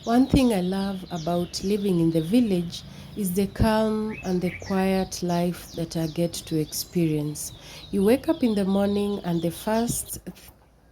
One thing I love about living in the village is the calm and the quiet life that I get to experience. You wake up in the morning, and the first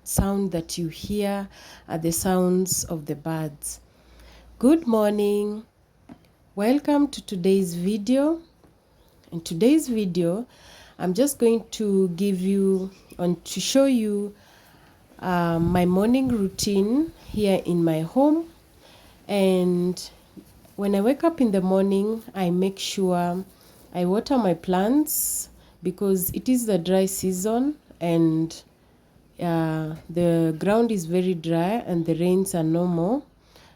sound that you hear are the sounds of the birds. Good morning. Welcome to today's video. In today's video, I'm just going to give you and to show you my morning routine here in my home. And when I wake up in the morning, I make sure I water my plants because it is the dry season, and the ground is very dry and the rains are normal.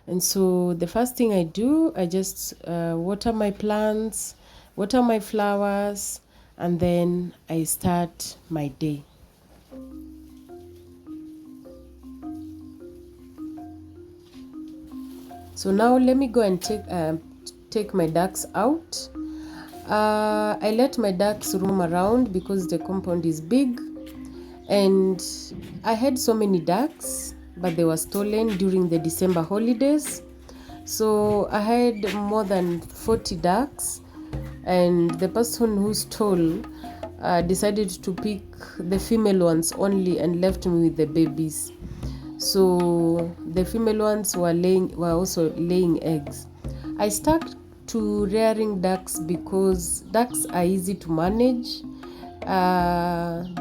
And so the first thing I do, I just water my plants, water my flowers, and then I start my day. So now let me go and take my ducks out. I let my ducks roam around because the compound is big, and I had so many ducks, but they were stolen during the December holidays. So I had more than 40 ducks, and the person who stole decided to pick the female ones only and left me with the babies. So the female ones were also laying eggs. I stuck to rearing ducks because ducks are easy to manage. They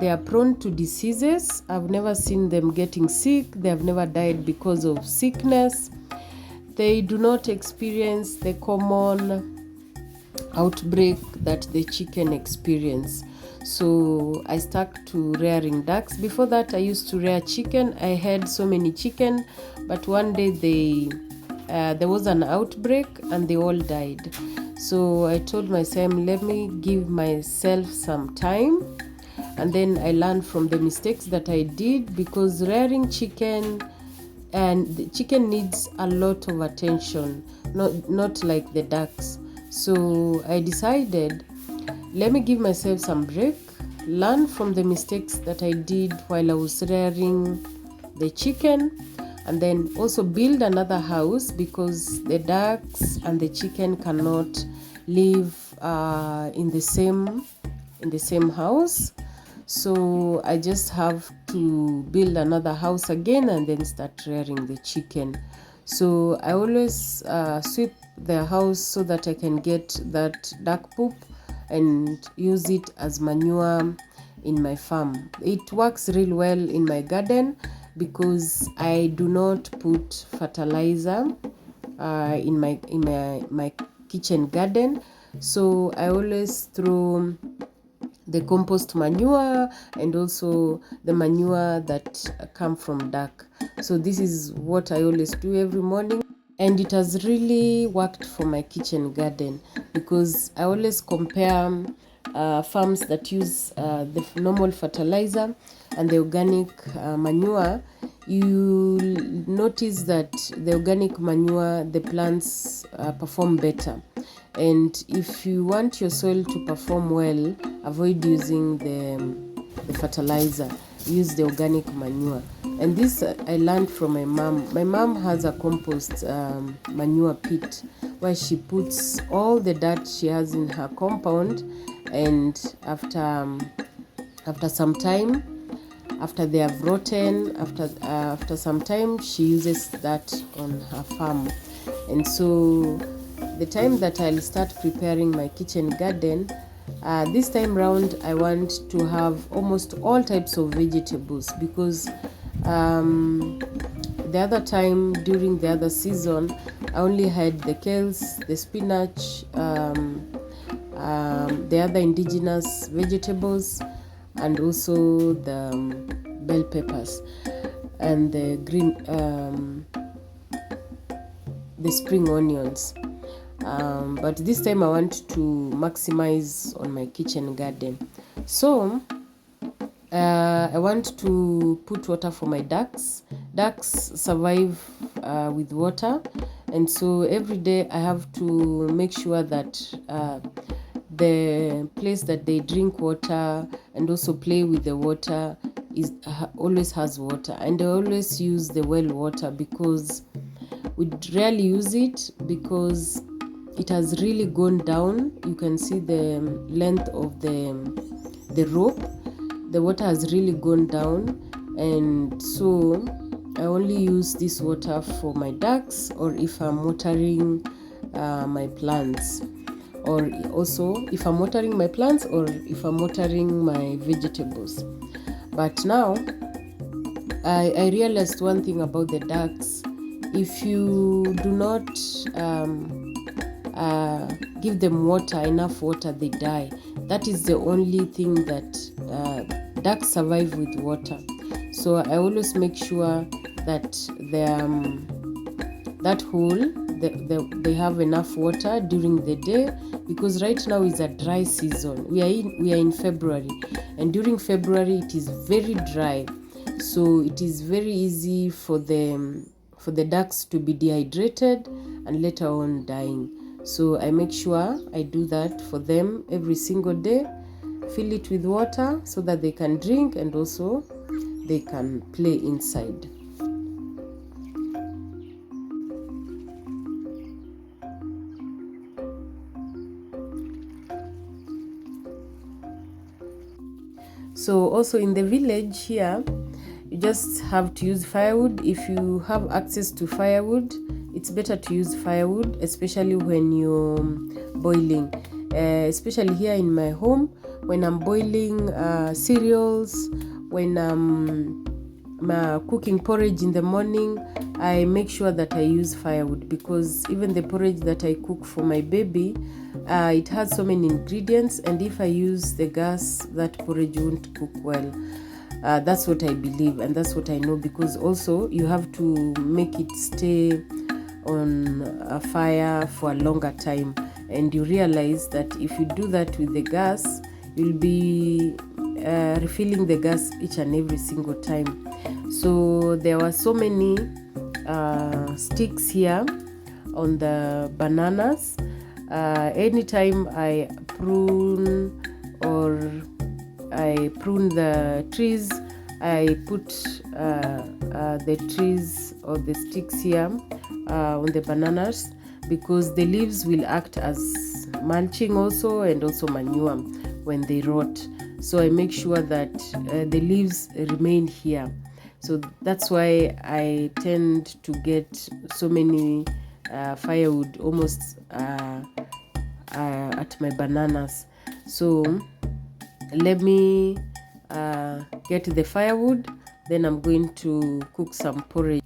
are prone to diseases. I've never seen them getting sick. They have never died because of sickness. They do not experience the common outbreak that the chicken experience. So I stuck to rearing ducks. Before that, I used to rear chicken. I had so many chicken, but one day there was an outbreak and they all died. So I told myself, let me give myself some time, and then I learned from the mistakes that I did, because rearing chicken, and the chicken needs a lot of attention, not like the ducks. So I decided, let me give myself some break, learn from the mistakes that I did while I was rearing the chicken, and then also build another house, because the ducks and the chicken cannot live in the same house. So I just have to build another house again and then start rearing the chicken. So I always sweep the house so that I can get that duck poop and use it as manure in my farm. It works really well in my garden because I do not put fertilizer in my kitchen garden. So I always throw the compost manure and also the manure that come from duck. So this is what I always do every morning, and it has really worked for my kitchen garden, because I always compare farms that use the normal fertilizer and the organic manure. You notice that the organic manure, the plants perform better. And if you want your soil to perform well, avoid using the fertilizer. Use the organic manure. And this I learned from my mom. My mom has a compost manure pit where she puts all the dirt she has in her compound, and after some time, after they have rotten, after some time, she uses that on her farm. And so the time that I'll start preparing my kitchen garden, this time round I want to have almost all types of vegetables, because the other time during the other season I only had the kales, the spinach, the other indigenous vegetables, and also the bell peppers and the green the spring onions. But this time I want to maximize on my kitchen garden. So I want to put water for my ducks. Ducks survive with water, and so every day I have to make sure that the place that they drink water and also play with the water always has water. And I always use the well water, because we rarely use it because it has really gone down. You can see the length of the rope. The water has really gone down, and so I only use this water for my ducks, or if I'm watering my plants, or also if I'm watering my plants, or if I'm watering my vegetables. But now I realized one thing about the ducks. If you do not give them water, enough water, they die. That is the only thing that ducks survive with water. So I always make sure that that hole, they have enough water during the day, because right now is a dry season. We are in February, and during February it is very dry. So it is very easy for the ducks to be dehydrated and later on dying. So I make sure I do that for them every single day, fill it with water so that they can drink, and also they can play inside. So also in the village here, you just have to use firewood. If you have access to firewood, it's better to use firewood, especially when you're boiling. Especially here in my home, when I'm boiling cereals, when I'm cooking porridge in the morning, I make sure that I use firewood, because even the porridge that I cook for my baby, it has so many ingredients, and if I use the gas, that porridge won't cook well. That's what I believe, and that's what I know, because also you have to make it stay on a fire for a longer time, and you realize that if you do that with the gas, you'll be refilling the gas each and every single time. So there were so many sticks here on the bananas. Anytime I prune the trees, I put the trees or the sticks here on the bananas, because the leaves will act as mulching also, and also manure when they rot. So I make sure that the leaves remain here. So that's why I tend to get so many firewood almost at my bananas. So let me get the firewood, then I'm going to cook some porridge.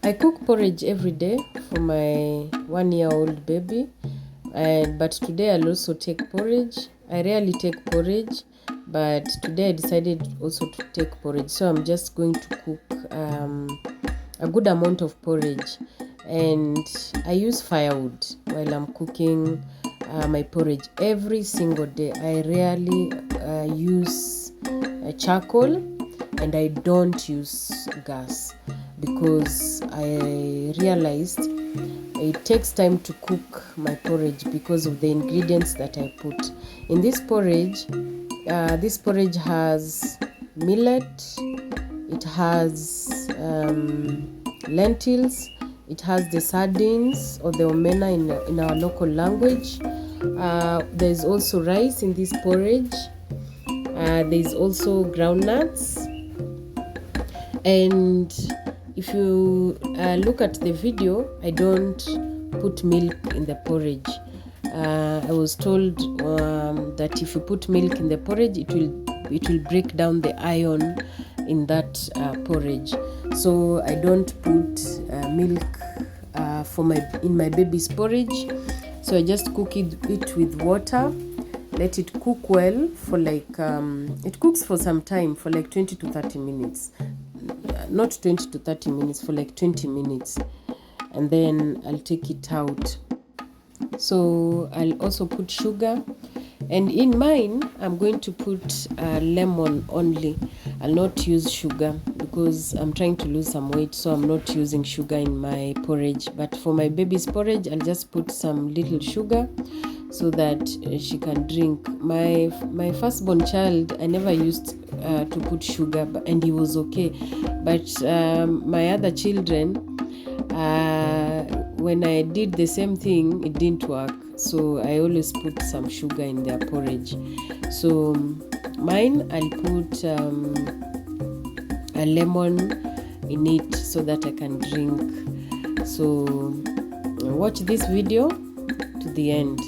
I cook porridge every day for my 1-year-old baby, but today I'll also take porridge. I rarely take porridge, but today I decided also to take porridge. So I'm just going to cook a good amount of porridge, and I use firewood while I'm cooking my porridge every single day. I rarely use charcoal, and I don't use gas because I realized it takes time to cook my porridge because of the ingredients that I put in this porridge. This porridge has millet, it has lentils, it has the sardines or the omena in our local language. There's also rice in this porridge. There's also groundnuts, and if you look at the video, I don't put milk in the porridge. I was told that if you put milk in the porridge, it will break down the iron in that porridge. So I don't put milk in my baby's porridge. So I just cook it with water, let it cook well for it cooks for some time, for 20 to 30 minutes. Not 20 to 30 minutes, for 20 minutes. And then I'll take it out. So I'll also put sugar. And in mine, I'm going to put lemon only. I'll not use sugar because I'm trying to lose some weight, so I'm not using sugar in my porridge. But for my baby's porridge, I'll just put some little sugar so that she can drink. My firstborn child, I never used to put sugar, and he was okay. But my other children, when I did the same thing, it didn't work. So I always put some sugar in their porridge. So mine, I'll put a lemon in it so that I can drink. So watch this video to the end.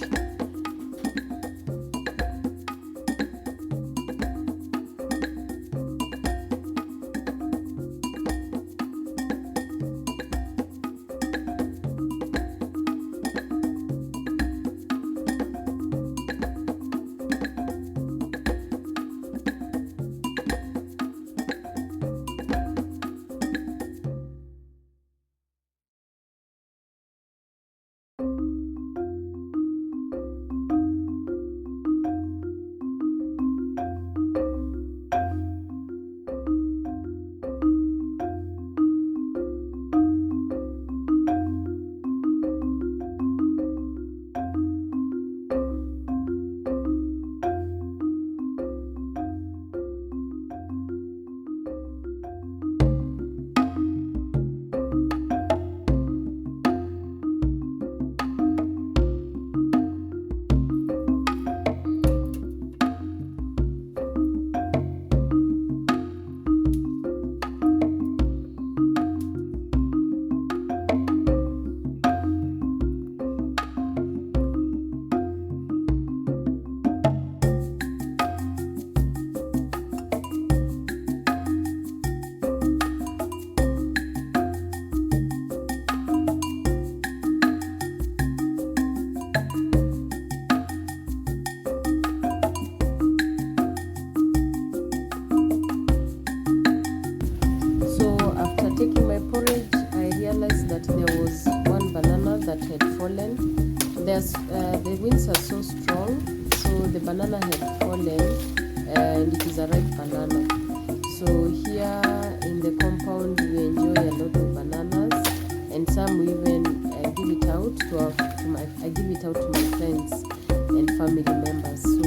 The winds are so strong, so the banana had fallen, and it is a ripe banana. So here in the compound we enjoy a lot of bananas, and some we even give it out to my friends and family members. So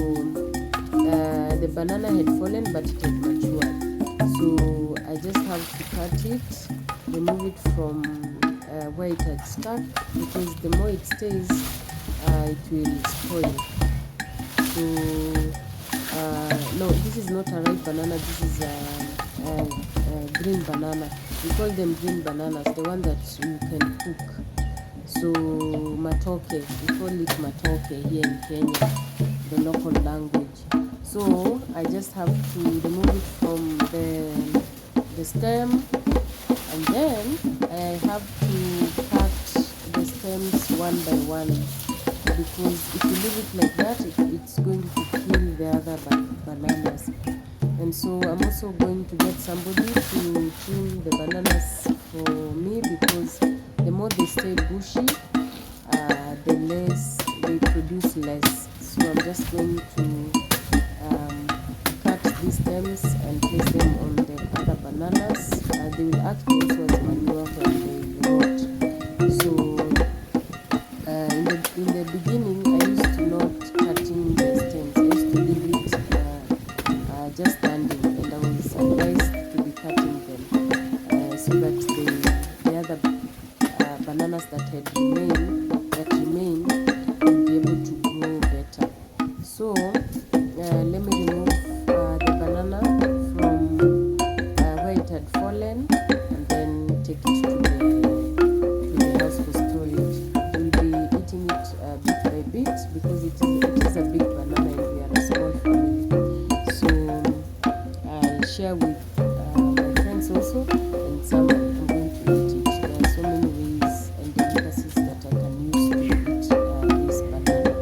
the banana had fallen, but it had matured. So I just have to cut it, remove it from where it had stuck, because the more it stays, it will spoil. So no, this is not a ripe banana, this is a green banana. We call them green bananas, the one that you can cook. So matoke, we call it matoke here in Kenya, the local language. So I just have to remove it from the stem. I and then I have to cut the stems one by one, because if you leave it like that, it's going to kill the other bananas. And so I'm also going to get somebody to trim the bananas for me, because the more they stay bushy, the less they produce less. So I'm just going to cut these stems and place them on the other bananas. They will act also as manure when they rot. So in the beginning, I used to not cutting the stems. I used to leave it just standing, and I was advised to be cutting them so that the other bananas that remain will be able to grow better. So let me remove the banana from where it had fallen, and then take it to the house for storage. We'll be eating it bit by bit, because it is a big banana and we are a small family. So I'll share with my friends also, and some I'm going to eat it. There are so many ways and delicacies that I can use to eat this banana.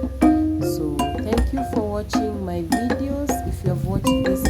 So thank you for watching my videos. If you have watched this